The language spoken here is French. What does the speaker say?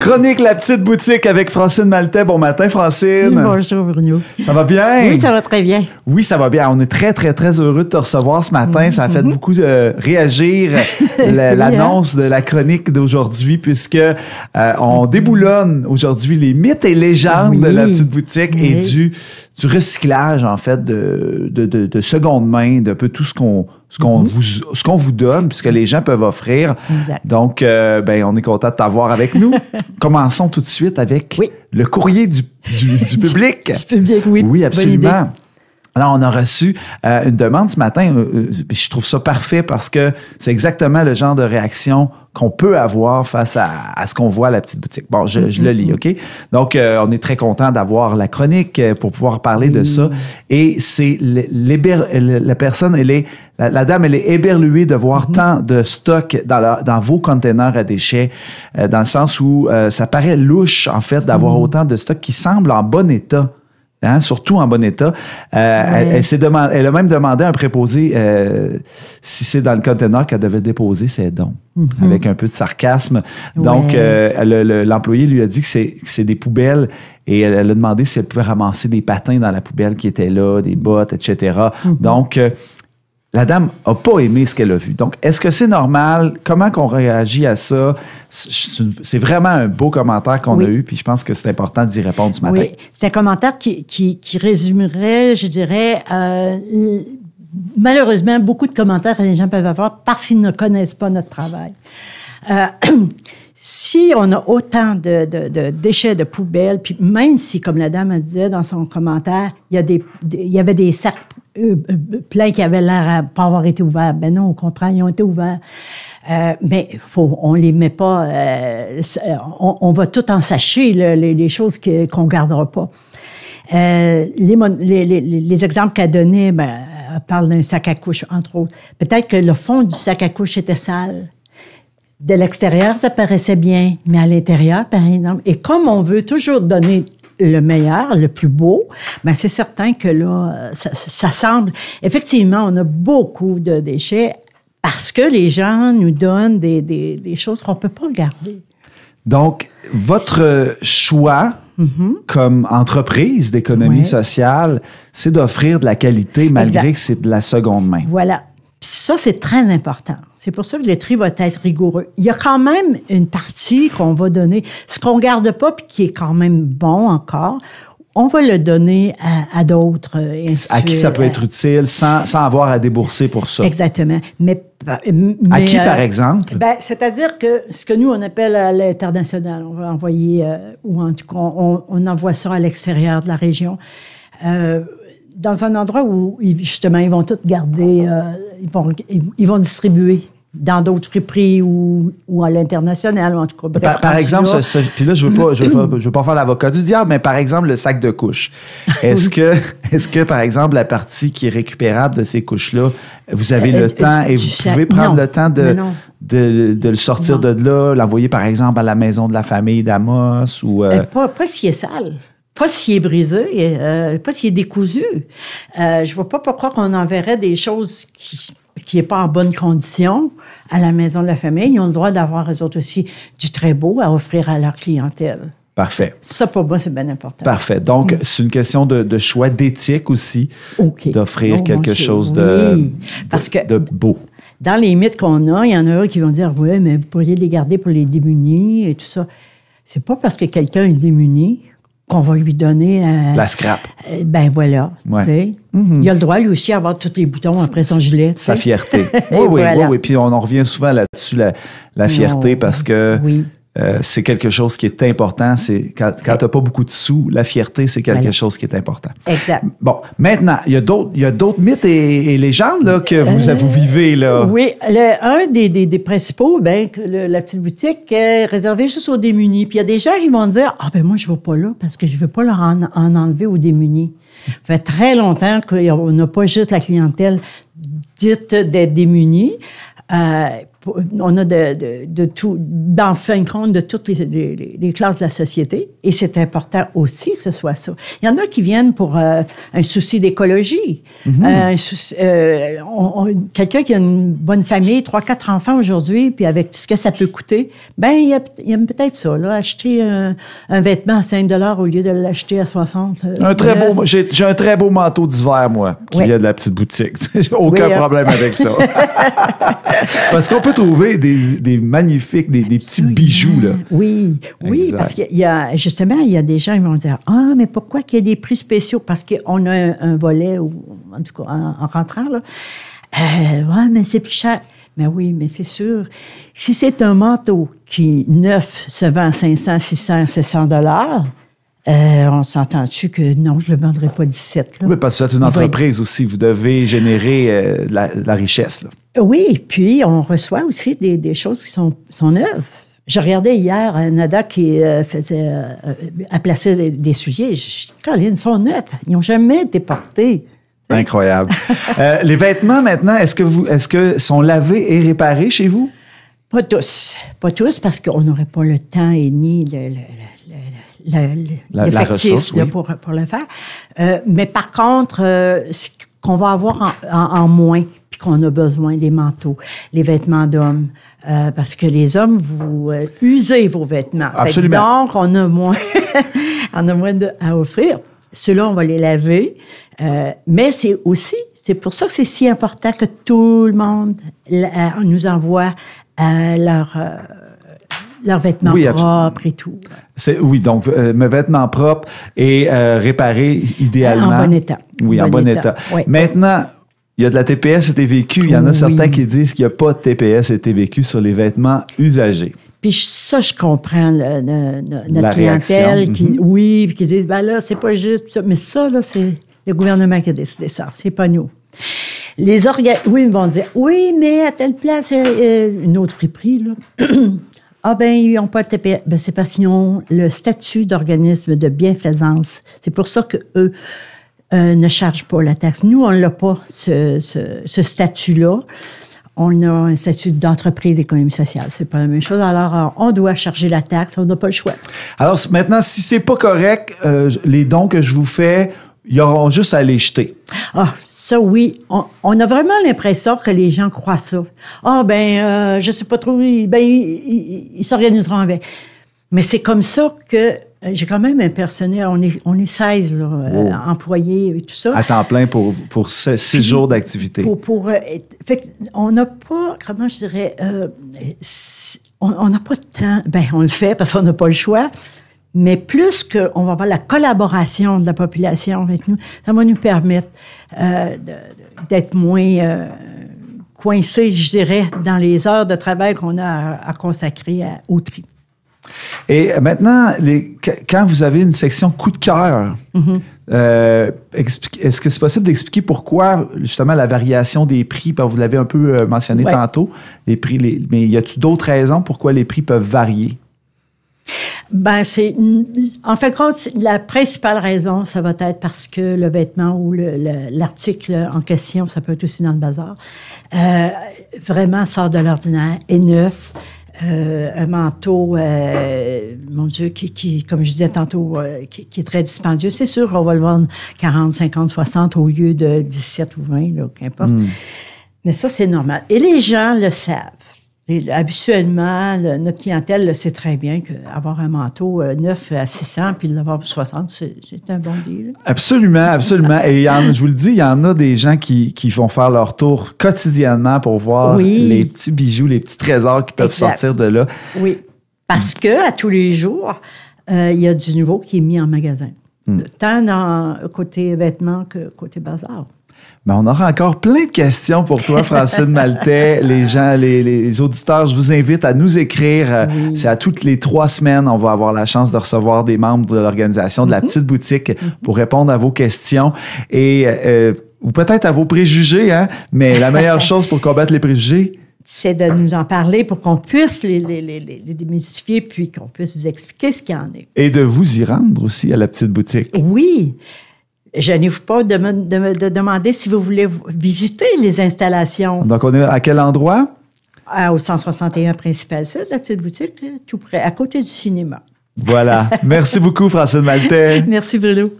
Chronique La Petite Boutique avec Francine Maltais. Bon matin, Francine. Bonjour, Bruno. Ça va bien? Oui, ça va très bien. Oui, ça va bien. On est très, très, très heureux de te recevoir ce matin. Ça a fait beaucoup réagir l'annonce de la chronique d'aujourd'hui puisque on déboulonne aujourd'hui les mythes et légendes de La Petite Boutique et du recyclage, en fait, de seconde main, d'un peu tout ce qu'on vous donne, puisque les gens peuvent offrir. Exact. Donc, on est content de t'avoir avec nous. Commençons tout de suite avec le courrier du public. Du public, oui. Oui, absolument. Alors, on a reçu une demande ce matin, puis je trouve ça parfait parce que c'est exactement le genre de réaction qu'on peut avoir face à ce qu'on voit à La Petite Boutique. Bon, je le lis, OK? Donc, on est très content d'avoir la chronique pour pouvoir parler de ça. Et c'est la personne, la dame, elle est éberluée de voir tant de stock dans vos containers à déchets, dans le sens où ça paraît louche, en fait, d'avoir autant de stock qui semble en bon état. Hein, surtout en bon état. Elle a même demandé à un préposé si c'est dans le conteneur qu'elle devait déposer ses dons, avec un peu de sarcasme. Donc, l'employé lui a dit que c'est des poubelles et elle a demandé si elle pouvait ramasser des patins dans la poubelle qui étaient là, des bottes, etc. Donc, la dame n'a pas aimé ce qu'elle a vu. Donc, est-ce que c'est normal? Comment qu'on réagit à ça? C'est vraiment un beau commentaire qu'on a eu, puis je pense que c'est important d'y répondre ce matin. Oui, c'est un commentaire qui résumerait, je dirais, malheureusement, beaucoup de commentaires que les gens peuvent avoir parce qu'ils ne connaissent pas notre travail. Si on a autant de déchets, de poubelles, puis même si, comme la dame disait dans son commentaire, il y avait des sacs pleins qui avaient l'air à pas avoir été ouverts. Ben non, au contraire, ils ont été ouverts. Mais on les met pas... on va tout ensacher, les choses qu'on gardera pas. Les exemples qu'elle donnait, elle parle d'un sac à couche, entre autres. Peut-être que le fond du sac à couche était sale. De l'extérieur, ça paraissait bien, mais à l'intérieur, par exemple. Et comme on veut toujours donner le meilleur, le plus beau, c'est certain que là, ça semble... Effectivement, on a beaucoup de déchets parce que les gens nous donnent des choses qu'on ne peut pas garder. Donc, votre choix comme entreprise d'économie sociale, c'est d'offrir de la qualité malgré que c'est de la seconde main. Voilà. Puis ça, c'est très important. C'est pour ça que le tri va être rigoureux. Il y a quand même une partie qu'on va donner. Ce qu'on ne garde pas puis qui est quand même bon encore, on va le donner à d'autres. À qui ça peut être utile sans avoir à débourser pour ça. Exactement. Mais à qui, par exemple? C'est-à-dire que ce que nous, on appelle à l'international, on va envoyer, ou en tout cas, on envoie ça à l'extérieur de la région. Dans un endroit où, justement, ils vont tout garder, ils vont distribuer dans d'autres friperies ou à l'international, ou en tout cas, bref. Par exemple, puis là, je veux pas faire l'avocat du diable, mais par exemple, le sac de couches. Est-ce que, par exemple, la partie qui est récupérable de ces couches-là, vous avez le temps et vous pouvez prendre le temps de le sortir de là, l'envoyer, par exemple, à la maison de la famille d'Amos ou... Pas s'il est sale. Pas s'il est brisé, pas s'il est décousu. Je vois pas pourquoi on enverrait des choses qui n'est pas en bonne condition à la maison de la famille. Ils ont le droit d'avoir, eux autres aussi, du très beau à offrir à leur clientèle. Parfait. Ça, pour moi, c'est bien important. Parfait. Donc, c'est une question de choix d'éthique aussi, d'offrir quelque chose de beau. Dans les mythes qu'on a, il y en a qui vont dire « Oui, mais vous pourriez les garder pour les démunis et tout ça. » C'est pas parce que quelqu'un est démuni qu'on va lui donner... la scrap. Voilà. Ouais. Il a le droit, lui aussi, à avoir tous les boutons après son gilet. Sa fierté. Oui. Puis on en revient souvent là-dessus, la fierté, parce que c'est quelque chose qui est important. C'est quand tu n'as pas beaucoup de sous, la fierté, c'est quelque chose qui est important. Exact. Bon, maintenant, il y a d'autres mythes et légendes là, que vous vivez. Là. Oui, un des principaux, la petite boutique est réservée juste aux démunis. Puis il y a des gens qui vont dire « Ah, moi, je ne vais pas là parce que je ne veux pas leur en enlever aux démunis. » Ça fait très longtemps qu'on n'a pas juste la clientèle dite d'être démunis. on a de tout, dans fin de compte, de toutes les classes de la société. Et c'est important aussi que ce soit ça. Il y en a qui viennent pour un souci d'écologie. Quelqu'un qui a une bonne famille, 3-4 enfants aujourd'hui, puis avec ce que ça peut coûter, ben il y a peut-être ça, là, acheter un vêtement à 5 $ au lieu de l'acheter à 60. J'ai un très beau manteau d'hiver, moi, qui vient de la petite boutique. J'ai aucun problème avec ça. Parce qu'on peut trouver des magnifiques, des petits bijoux, là. Oui, parce qu'il y a, justement, il y a des gens qui vont dire, mais pourquoi qu'il y a des prix spéciaux? Parce qu'on a un volet, ou en tout cas, en rentrant, là. Mais c'est plus cher. Mais oui, mais c'est sûr. Si c'est un manteau qui, neuf, se vend à 500, 600, 700 $, on s'entend-tu que non, je ne le vendrai pas 17. Là. Oui, parce que c'est une entreprise aussi. Vous devez générer la richesse. Là. Oui, puis on reçoit aussi des choses qui sont neuves. Je regardais hier Nada qui plaçait des souliers. Je dis, Colin, ils sont neufs. Ils n'ont jamais été portés. Incroyable. Les vêtements, maintenant, est-ce que sont lavés et réparés chez vous? Pas tous. Pas tous, parce qu'on n'aurait pas le temps et ni l'effectif pour le faire. Mais par contre, ce qu'on va avoir en moins, puis qu'on a besoin, des manteaux, les vêtements d'hommes, parce que les hommes, vous usez vos vêtements. Absolument. Donc, on a moins, à offrir. Ceux-là, on va les laver. Mais c'est pour ça que c'est si important que tout le monde nous envoie leurs vêtements propres et tout. Oui, donc mes vêtements propres et réparés idéalement. En bon état. Oui, en bon état. Oui. Maintenant, il y a de la TPS et TVQ. Il y en a certains qui disent qu'il n'y a pas de TPS et TVQ sur les vêtements usagés. Puis ça, je comprends notre clientèle qui disent, ben là, c'est pas juste ça. Mais ça, là, c'est le gouvernement qui a décidé ça. C'est pas nous. Les ils vont dire, oui, mais à telle place, une autre prix, là. Ils n'ont pas de TPS. Ben, c'est parce qu'ils ont le statut d'organisme de bienfaisance. C'est pour ça qu'eux ne chargent pas la taxe. Nous, on n'a pas ce statut-là. On a un statut d'entreprise d'économie sociale. C'est pas la même chose. Alors, on doit charger la taxe. On n'a pas le choix. Alors, maintenant, si c'est pas correct, les dons que je vous fais, ils auront juste à les jeter. Ça, oui. On a vraiment l'impression que les gens croient ça. Je sais pas trop. Ils s'organiseront avec. Mais c'est comme ça que j'ai quand même un personnel. On est 16 là, employés et tout ça. À temps plein pour 6 jours d'activité. On n'a pas, comment je dirais, on n'a pas de temps. On le fait parce qu'on n'a pas le choix. Mais plus qu'on va avoir la collaboration de la population avec nous, ça va nous permettre d'être moins coincés, je dirais, dans les heures de travail qu'on a à consacrer au tri. Et maintenant, quand vous avez une section coup de cœur, est-ce que c'est possible d'expliquer pourquoi, justement, la variation des prix, vous l'avez un peu mentionné tantôt, les prix, mais y a-t-il d'autres raisons pourquoi les prix peuvent varier? En fait, la principale raison, ça va être parce que le vêtement ou l'article en question, ça peut être aussi dans le bazar, vraiment sort de l'ordinaire, est neuf. Un manteau, mon Dieu, qui comme je disais tantôt, qui est très dispendieux. C'est sûr qu'on va le vendre 40, 50, 60 au lieu de 17 ou 20, là, qu'importe. Mais ça, c'est normal. Et les gens le savent. Habituellement, notre clientèle le sait très bien qu'avoir un manteau neuf à 600 puis l'avoir pour 60, c'est un bon deal. Absolument, absolument. Et je vous le dis, il y en a des gens qui vont faire leur tour quotidiennement pour voir les petits bijoux, les petits trésors qui peuvent sortir de là. Oui, parce que à tous les jours, il y a du nouveau qui est mis en magasin. Tant dans côté vêtements que côté bazar. On aura encore plein de questions pour toi, Francine Maltais. Les gens, les auditeurs, je vous invite à nous écrire. C'est à toutes les 3 semaines, on va avoir la chance de recevoir des membres de l'organisation de la petite boutique pour répondre à vos questions et ou peut-être à vos préjugés, hein? Mais la meilleure chose pour combattre les préjugés, c'est de nous en parler pour qu'on puisse les démystifier puis qu'on puisse vous expliquer ce qu'il y en est. Et de vous y rendre aussi à la petite boutique. Oui. Gênez-vous pas de me demander si vous voulez visiter les installations. Donc, on est à quel endroit? Au 161 Principal Sud, la petite boutique, tout près, à côté du cinéma. Voilà. Merci beaucoup, Francine Maltais. Merci, Bruno.